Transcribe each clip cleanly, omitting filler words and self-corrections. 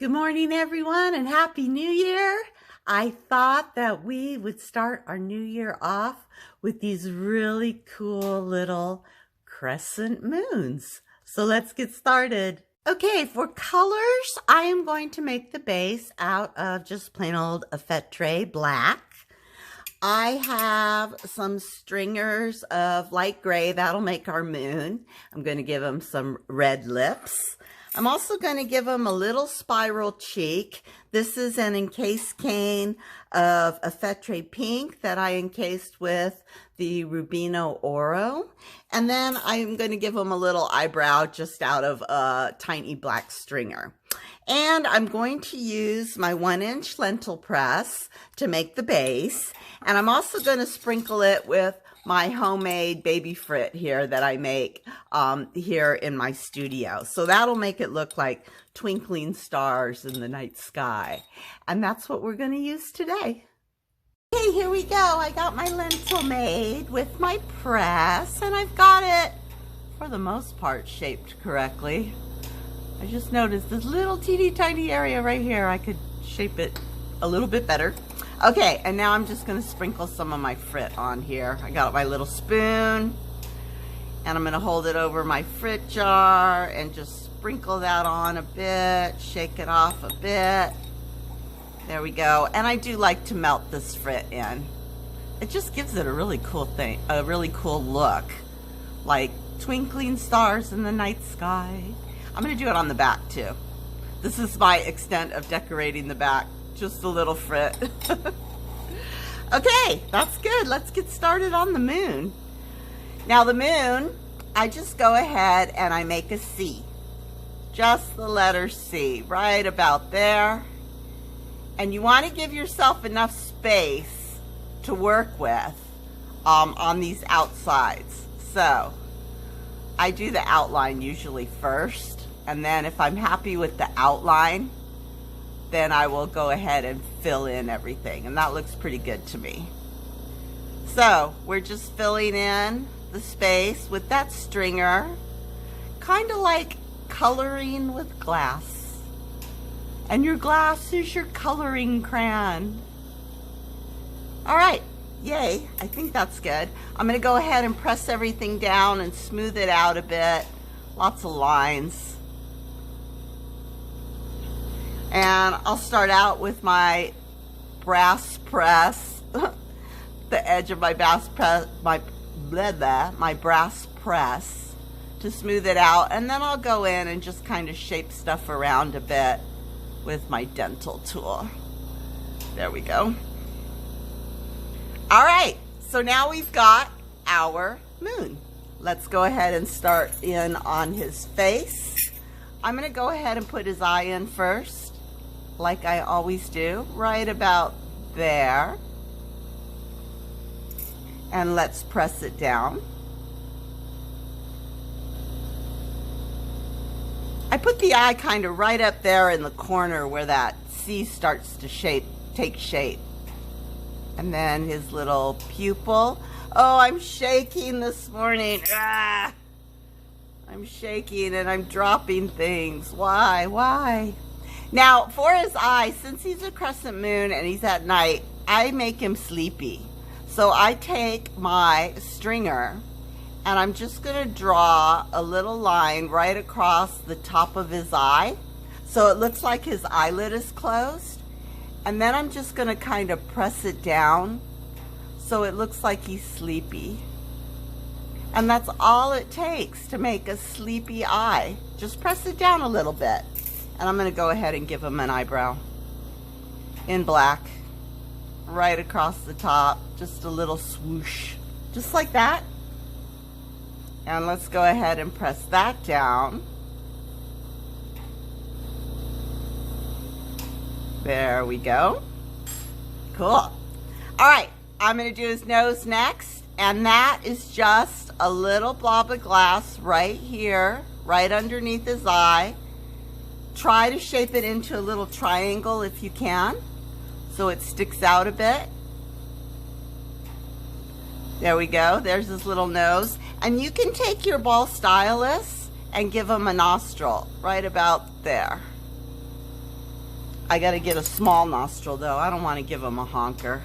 Good morning, everyone, and Happy New Year. I thought that we would start our new year off with these really cool little crescent moons. So let's get started. Okay, for colors, I am going to make the base out of just plain old Effetre black. I have some stringers of light gray. That'll make our moon. I'm going to give them some red lips. I'm also going to give them a little spiral cheek. This is an encased cane of Effetre pink that I encased with the Rubino Oro. And then I'm going to give them a little eyebrow just out of a tiny black stringer. And I'm going to use my 1-inch lentil press to make the base. And I'm also going to sprinkle it with my homemade baby frit here that I make here in my studio. So that'll make it look like twinkling stars in the night sky. And that's what we're going to use today. Okay, here we go. I got my lentil made with my press, and I've got it, for the most part, shaped correctly. I just noticed this little teeny tiny area right here. I could shape it a little bit better. Okay, and now I'm just going to sprinkle some of my frit on here. I got my little spoon, and I'm going to hold it over my frit jar and just sprinkle that on a bit, shake it off a bit. There we go. And I do like to melt this frit in. It just gives it a really cool thing, a really cool look, like twinkling stars in the night sky. I'm going to do it on the back too. This is my extent of decorating the back. Just a little frit. Okay, that's good. Let's get started on the moon. Now the moon, I just go ahead and I make a C. Just the letter C, right about there. And you want to give yourself enough space to work with on these outsides. So I do the outline usually first, and then if I'm happy with the outline, then I will go ahead and fill in everything, and that looks pretty good to me. So we're just filling in the space with that stringer, kind of like coloring with glass. And your glass is your coloring crayon. All right, yay, I think that's good. I'm gonna go ahead and press everything down and smooth it out a bit. Lots of lines. And I'll start out with my brass press, the edge of my brass press, my brass press to smooth it out. And then I'll go in and just kind of shape stuff around a bit with my dental tool. There we go. All right, so now we've got our moon. Let's go ahead and start in on his face. I'm gonna go ahead and put his eye in first, like I always do, right about there. And let's press it down. I put the eye kind of right up there in the corner where that C starts to take shape. And then his little pupil. Oh, I'm shaking this morning. Ah! I'm shaking and I'm dropping things. Why? Now, for his eye, since he's a crescent moon and he's at night, I make him sleepy. So I take my stringer and I'm just going to draw a little line right across the top of his eye. So it looks like his eyelid is closed. And then I'm just going to kind of press it down so it looks like he's sleepy. And that's all it takes to make a sleepy eye. Just press it down a little bit. And I'm going to go ahead and give him an eyebrow in black, right across the top, just a little swoosh, just like that. And let's go ahead and press that down. There we go. Cool. All right, I'm going to do his nose next, and that is just a little blob of glass right here, right underneath his eye. Try to shape it into a little triangle if you can, so it sticks out a bit. There we go. There's his little nose. And you can take your ball stylus and give him a nostril right about there. I gotta get a small nostril though. I don't want to give him a honker.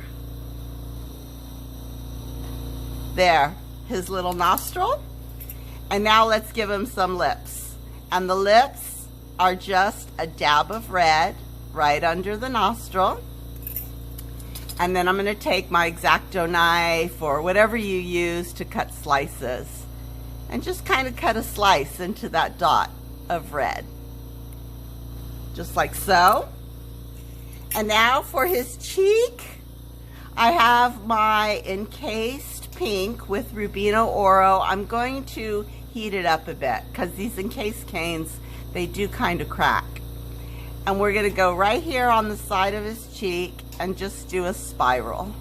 There, his little nostril. And now let's give him some lips. And the lips are just a dab of red right under the nostril. And then I'm going to take my X-Acto knife or whatever you use to cut slices and just kind of cut a slice into that dot of red. Just like so. And now for his cheek, I have my encased pink with Rubino Oro. I'm going to heat it up a bit because these encased canes, they do kind of crack. And we're going to go right here on the side of his cheek and just do a spiral.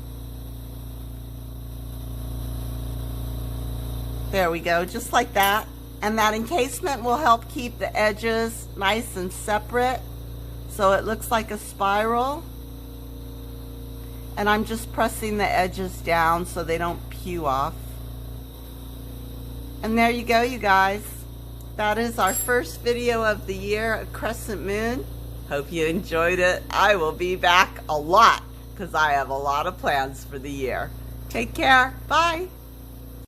There we go, just like that. And that encasement will help keep the edges nice and separate so it looks like a spiral. And I'm just pressing the edges down so they don't peel off. And there you go, you guys. That is our first video of the year, a Crescent Moon. Hope you enjoyed it. I will be back a lot because I have a lot of plans for the year. Take care. Bye.